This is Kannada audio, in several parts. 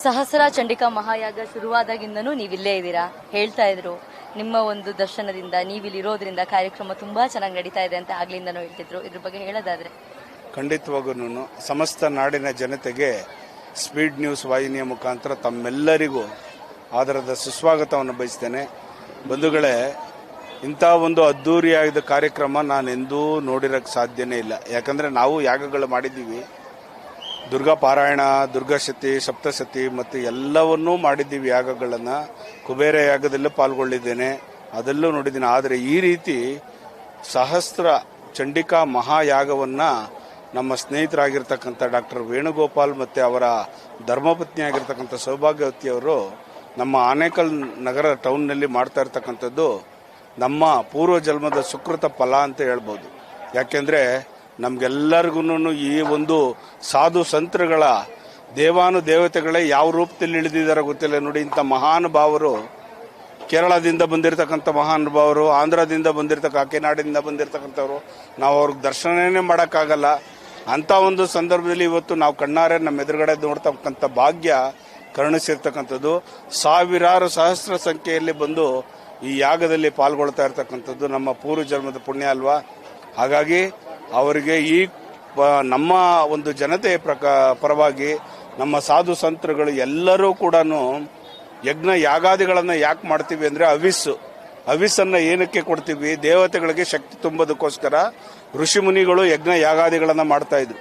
ಸಹಸ್ರ ಚಂಡಿಕಾ ಮಹಾಯಾಗ ಶುರುವಾದಾಗಿಂದನೂ ನೀವಿಲ್ಲೇ ಇದ್ದೀರಾ. ಹೇಳ್ತಾ ಇದ್ರು ನಿಮ್ಮ ಒಂದು ದರ್ಶನದಿಂದ ನೀವಿಲ್ಲಿರೋದ್ರಿಂದ ಕಾರ್ಯಕ್ರಮ ತುಂಬಾ ಚೆನ್ನಾಗಿ ನಡೀತಾ ಇದೆ ಅಂತ ಆಗ್ಲಿಂದನೂ ಹೇಳ್ತಿದ್ರು. ಇದ್ರ ಬಗ್ಗೆ ಹೇಳೋದಾದ್ರೆ ಖಂಡಿತವಾಗೂ ಸಮಸ್ತ ನಾಡಿನ ಜನತೆಗೆ ಸ್ಪೀಡ್ ನ್ಯೂಸ್ ವಾಹಿನಿಯ ಮುಖಾಂತರ ತಮ್ಮೆಲ್ಲರಿಗೂ ಆದರದ ಸುಸ್ವಾಗತವನ್ನು ಬಯಸ್ತೇನೆ. ಬಂಧುಗಳೇ, ಇಂಥ ಒಂದು ಅದ್ದೂರಿಯಾದ ಕಾರ್ಯಕ್ರಮ ನಾನೆಂದೂ ನೋಡಿರೋಕ್ಕೆ ಸಾಧ್ಯನೇ ಇಲ್ಲ. ಯಾಕಂದರೆ ನಾವು ಯಾಗಗಳು ಮಾಡಿದ್ದೀವಿ, ದುರ್ಗಾ ಪಾರಾಯಣ, ದುರ್ಗಾಶತಿ, ಸಪ್ತಸತಿ ಮತ್ತು ಎಲ್ಲವನ್ನೂ ಮಾಡಿದ್ದೀವಿ ಯಾಗಗಳನ್ನು. ಕುಬೇರ ಯಾಗದಲ್ಲೂ ಪಾಲ್ಗೊಳ್ಳಿದ್ದೇನೆ, ಅದಲ್ಲೂ ನೋಡಿದ್ದೀನಿ. ಆದರೆ ಈ ರೀತಿ ಸಹಸ್ರ ಚಂಡಿಕಾ ಮಹಾಯಾಗವನ್ನು ನಮ್ಮ ಸ್ನೇಹಿತರಾಗಿರ್ತಕ್ಕಂಥ ಡಾಕ್ಟರ್ ವೇಣುಗೋಪಾಲ್ ಮತ್ತು ಅವರ ಧರ್ಮಪತ್ನಿಯಾಗಿರ್ತಕ್ಕಂಥ ಸೌಭಾಗ್ಯವತಿಯವರು ನಮ್ಮ ಆನೇಕಲ್ ನಗರ ಟೌನ್ನಲ್ಲಿ ಮಾಡ್ತಾ ಇರ್ತಕ್ಕಂಥದ್ದು ನಮ್ಮ ಪೂರ್ವ ಜನ್ಮದ ಸುಕೃತ ಫಲ ಅಂತ ಹೇಳ್ಬೋದು. ಯಾಕೆಂದರೆ ನಮಗೆಲ್ಲರಿಗೂ ಈ ಒಂದು ಸಾಧು ಸಂತರುಗಳ ದೇವಾನು ದೇವತೆಗಳೇ ಯಾವ ರೂಪದಲ್ಲಿ ಇಳಿದಿದ್ದಾರೆ ಗೊತ್ತಿಲ್ಲ ನೋಡಿ. ಇಂಥ ಮಹಾನುಭಾವರು, ಕೇರಳದಿಂದ ಬಂದಿರತಕ್ಕಂಥ ಮಹಾನುಭಾವರು, ಆಂಧ್ರದಿಂದ ಕಾಕಿನಾಡಿನಿಂದ ಬಂದಿರತಕ್ಕಂಥವ್ರು, ನಾವು ಅವ್ರಿಗೆ ದರ್ಶನನೇ ಮಾಡೋಕ್ಕಾಗಲ್ಲ. ಅಂಥ ಒಂದು ಸಂದರ್ಭದಲ್ಲಿ ಇವತ್ತು ನಾವು ಕಣ್ಣಾರೆ ನಮ್ಮ ಎದುರುಗಡೆ ನೋಡ್ತಕ್ಕಂಥ ಭಾಗ್ಯ ಕರುಣಿಸಿರ್ತಕ್ಕಂಥದ್ದು. ಸಾವಿರಾರು ಸಹಸ್ರ ಸಂಖ್ಯೆಯಲ್ಲಿ ಬಂದು ಈ ಯಾಗದಲ್ಲಿ ಪಾಲ್ಗೊಳ್ತಾ ಇರ್ತಕ್ಕಂಥದ್ದು ನಮ್ಮ ಪೂರ್ವ ಜನ್ಮದ ಪುಣ್ಯ ಅಲ್ವಾ. ಹಾಗಾಗಿ ಅವರಿಗೆ ಈ ನಮ್ಮ ಒಂದು ಜನತೆಯ ಪರವಾಗಿ ನಮ್ಮ ಸಾಧು ಸಂತರುಗಳು ಎಲ್ಲರೂ ಕೂಡ ಯಜ್ಞ ಯಾಗಾದಿಗಳನ್ನು ಯಾಕೆ ಮಾಡ್ತೀವಿ ಅಂದರೆ ಅವಿಸ್ಸನ್ನು ಏನಕ್ಕೆ ಕೊಡ್ತೀವಿ? ದೇವತೆಗಳಿಗೆ ಶಕ್ತಿ ತುಂಬೋದಕ್ಕೋಸ್ಕರ ಋಷಿ ಮುನಿಗಳು ಯಜ್ಞ ಯಾಗಾದಿಗಳನ್ನು ಮಾಡ್ತಾ ಇದ್ರು.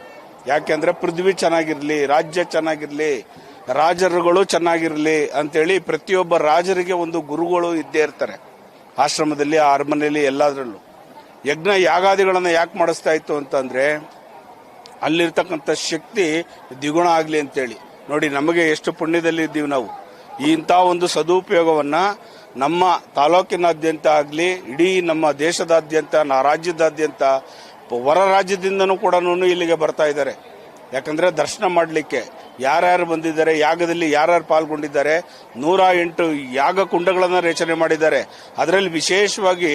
ಯಾಕೆಂದ್ರೆ ಪೃಥ್ವಿ ಚೆನ್ನಾಗಿರ್ಲಿ, ರಾಜ್ಯ ಚೆನ್ನಾಗಿರ್ಲಿ, ರಾಜರುಗಳು ಚೆನ್ನಾಗಿರ್ಲಿ ಅಂತೇಳಿ ಪ್ರತಿಯೊಬ್ಬ ರಾಜರಿಗೆ ಒಂದು ಗುರುಗಳು ಇದ್ದೇ ಇರ್ತಾರೆ. ಆಶ್ರಮದಲ್ಲಿ, ಅರಮನೆಯಲ್ಲಿ, ಎಲ್ಲದರಲ್ಲೂ ಯಜ್ಞ ಯಾಗಾದಿಗಳನ್ನು ಯಾಕೆ ಮಾಡಿಸ್ತಾ ಇತ್ತು ಅಂತಂದ್ರೆ ಅಲ್ಲಿರ್ತಕ್ಕಂಥ ಶಕ್ತಿ ದ್ವಿಗುಣ ಆಗಲಿ ಅಂತೇಳಿ. ನೋಡಿ, ನಮಗೆ ಎಷ್ಟು ಪುಣ್ಯದಲ್ಲಿ ಇದ್ದೀವಿ ನಾವು. ಇಂಥ ಒಂದು ಸದುಪಯೋಗವನ್ನ ನಮ್ಮ ತಾಲೂಕಿನಾದ್ಯಂತ ಆಗಲಿ, ಇಡೀ ನಮ್ಮ ದೇಶದಾದ್ಯಂತ, ರಾಜ್ಯದಾದ್ಯಂತ, ಹೊರ ರಾಜ್ಯದಿಂದನೂ ಕೂಡ ಇಲ್ಲಿಗೆ ಬರ್ತಾ ಇದ್ದಾರೆ. ಯಾಕಂದ್ರೆ ದರ್ಶನ ಮಾಡಲಿಕ್ಕೆ ಯಾರ್ಯಾರು ಬಂದಿದ್ದಾರೆ, ಯಾಗದಲ್ಲಿ ಯಾರ್ಯಾರು ಪಾಲ್ಗೊಂಡಿದ್ದಾರೆ, 108 ಯಾಗ ಕುಂಡಗಳನ್ನು ರಚನೆ ಮಾಡಿದ್ದಾರೆ. ಅದರಲ್ಲಿ ವಿಶೇಷವಾಗಿ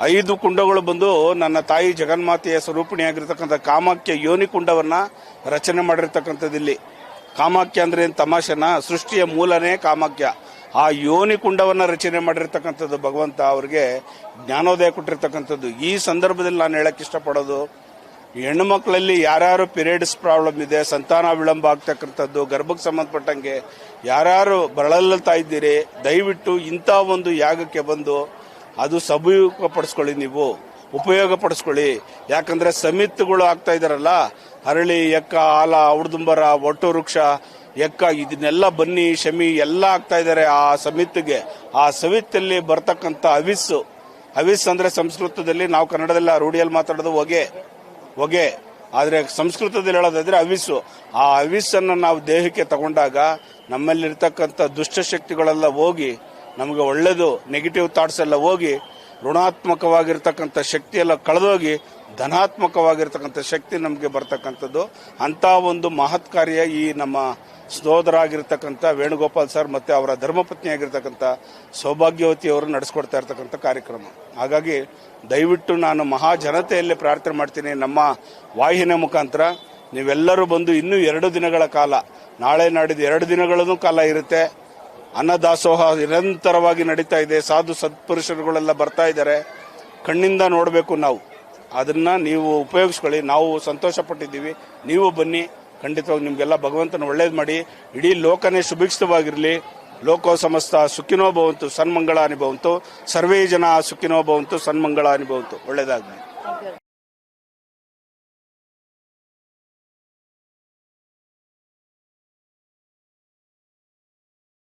5 ಕುಂಡಗಳು ಬಂದು ನನ್ನ ತಾಯಿ ಜಗನ್ಮಾತೆಯ ಸ್ವರೂಪಿಣಿಯಾಗಿರ್ತಕ್ಕಂಥ ಕಾಮಾಖ್ಯ ಯೋನಿ ಕುಂಡವನ್ನ ರಚನೆ ಮಾಡಿರ್ತಕ್ಕಂಥದ್ದು. ಇಲ್ಲಿ ಕಾಮಾಖ್ಯ ಅಂದ್ರೆ ಏನು ತಮಾಷೆನ? ಸೃಷ್ಟಿಯ ಮೂಲನೇ ಕಾಮಾಖ್ಯ. ಆ ಯೋನಿ ಕುಂಡವನ್ನ ರಚನೆ ಮಾಡಿರ್ತಕ್ಕಂಥದ್ದು ಭಗವಂತ ಅವರಿಗೆ ಜ್ಞಾನೋದಯ ಕೊಟ್ಟಿರ್ತಕ್ಕಂಥದ್ದು. ಈ ಸಂದರ್ಭದಲ್ಲಿ ನಾನು ಹೇಳಕ್ ಇಷ್ಟಪಡೋದು, ಹೆಣ್ಣು ಮಕ್ಕಳಲ್ಲಿ ಯಾರ್ಯಾರು ಪೀರಿಯಡ್ಸ್ ಪ್ರಾಬ್ಲಮ್ ಇದೆ, ಸಂತಾನ ವಿಳಂಬ ಆಗ್ತಕ್ಕಂಥದ್ದು, ಗರ್ಭಕ್ಕೆ ಸಂಬಂಧಪಟ್ಟಂಗೆ ಯಾರ್ಯಾರು ಬಳಲುತ್ತಾ ಇದ್ದೀರಿ, ದಯವಿಟ್ಟು ಇಂಥ ಒಂದು ಯಾಗಕ್ಕೆ ಬಂದು ಅದು ಸದುಪಯೋಗಪಡಿಸ್ಕೊಳ್ಳಿ, ನೀವು ಉಪಯೋಗ ಪಡಿಸ್ಕೊಳ್ಳಿ. ಯಾಕಂದ್ರೆ ಸಮಿತಿಗಳು ಆಗ್ತಾ ಇದಾರಲ್ಲ, ಅರಳಿ, ಎಕ್ಕ, ಆಲ, ಔಡುಂಬರ, ಒಟ್ಟು ವೃಕ್ಷ, ಎಕ್ಕ, ಇದನ್ನೆಲ್ಲ ಬನ್ನಿ, ಶಮಿ ಎಲ್ಲ ಆಗ್ತಾ ಇದ್ದಾರೆ ಆ ಸಮಿತಿಗೆ. ಆ ಸಮಿತಿಯಲ್ಲಿ ಬರ್ತಕ್ಕಂಥ ಅವಿಸ್ ಅಂದ್ರೆ ಸಂಸ್ಕೃತದಲ್ಲಿ, ನಾವು ಕನ್ನಡದಲ್ಲಿ ರೂಢಿಯಲ್ಲಿ ಮಾತಾಡೋದು ಹೊಗೆ, ಆದ್ರೆ ಸಂಸ್ಕೃತದಲ್ಲಿ ಹೇಳೋದಾದ್ರೆ ಅವಿಸ್ಸು. ಆ ಅವಿಸ್ಸನ್ನು ನಾವು ದೇಹಕ್ಕೆ ತಗೊಂಡಾಗ ನಮ್ಮಲ್ಲಿರ್ತಕ್ಕಂಥ ದುಷ್ಟಶಕ್ತಿಗಳೆಲ್ಲ ಹೋಗಿ ನಮಗೆ ಒಳ್ಳೆಯದು, ನೆಗೆಟಿವ್ ಥಾಟ್ಸ್ ಎಲ್ಲ ಹೋಗಿ, ಋಣಾತ್ಮಕವಾಗಿರ್ತಕ್ಕಂಥ ಶಕ್ತಿ ಎಲ್ಲ ಕಳೆದೋಗಿ ಧನಾತ್ಮಕವಾಗಿರ್ತಕ್ಕಂಥ ಶಕ್ತಿ ನಮಗೆ ಬರ್ತಕ್ಕಂಥದ್ದು. ಅಂತ ಒಂದು ಮಹತ್ ಕಾರ್ಯ ಈ ನಮ್ಮ ಸೋದರ ಆಗಿರ್ತಕ್ಕಂಥ ವೇಣುಗೋಪಾಲ್ ಸರ್ ಮತ್ತೆ ಅವರ ಧರ್ಮಪತ್ನಿಯಾಗಿರ್ತಕ್ಕಂಥ ಸೌಭಾಗ್ಯವತಿಯವರು ನಡೆಸ್ಕೊಡ್ತಾ ಇರ್ತಕ್ಕಂಥ ಕಾರ್ಯಕ್ರಮ. ಹಾಗಾಗಿ ದಯವಿಟ್ಟು ನಾನು ಮಹಾ ಜನತೆಯಲ್ಲಿ ಪ್ರಾರ್ಥನೆ ಮಾಡ್ತೀನಿ, ನಮ್ಮ ವಾಹಿನಿಯ ಮುಖಾಂತರ ನೀವೆಲ್ಲರೂ ಬಂದು ಇನ್ನೂ 2 ದಿನಗಳ ಕಾಲ, ನಾಳೆ ನಾಡಿದ್ದು 2 ದಿನಗಳೂ ಕಾಲ ಇರುತ್ತೆ. ಅನ್ನದಾಸೋಹ ನಿರಂತರವಾಗಿ ನಡೀತಾ ಇದೆ. ಸಾಧು ಸತ್ಪುರುಷರುಗಳೆಲ್ಲ ಬರ್ತಾ ಇದ್ದಾರೆ. ಕಣ್ಣಿಂದ ನೋಡಬೇಕು ನಾವು. ಅದನ್ನ ನೀವು ಉಪಯೋಗಿಸ್ಕೊಳ್ಳಿ. ನಾವು ಸಂತೋಷ ಪಟ್ಟಿದ್ದೀವಿ, ನೀವು ಬನ್ನಿ. ಖಂಡಿತವಾಗಿ ನಿಮಗೆಲ್ಲ ಭಗವಂತನ ಒಳ್ಳೇದು ಮಾಡಿ. ಇಡೀ ಲೋಕನೇ ಸುಭಿಕ್ಷಿತವಾಗಿರಲಿ. ಲೋಕೋ ಸಮಸ್ತ ಸುಖಿನೋ ಭವಂತು, ಸನ್ಮಂಗಳಾನಿ ಭವಂತು, ಸರ್ವೇ ಜನ ಸುಖಿನೋ ಭವಂತು, ಸನ್ಮಂಗಳಾನಿ ಭವಂತು. ಒಳ್ಳೇದಾಗಲಿ.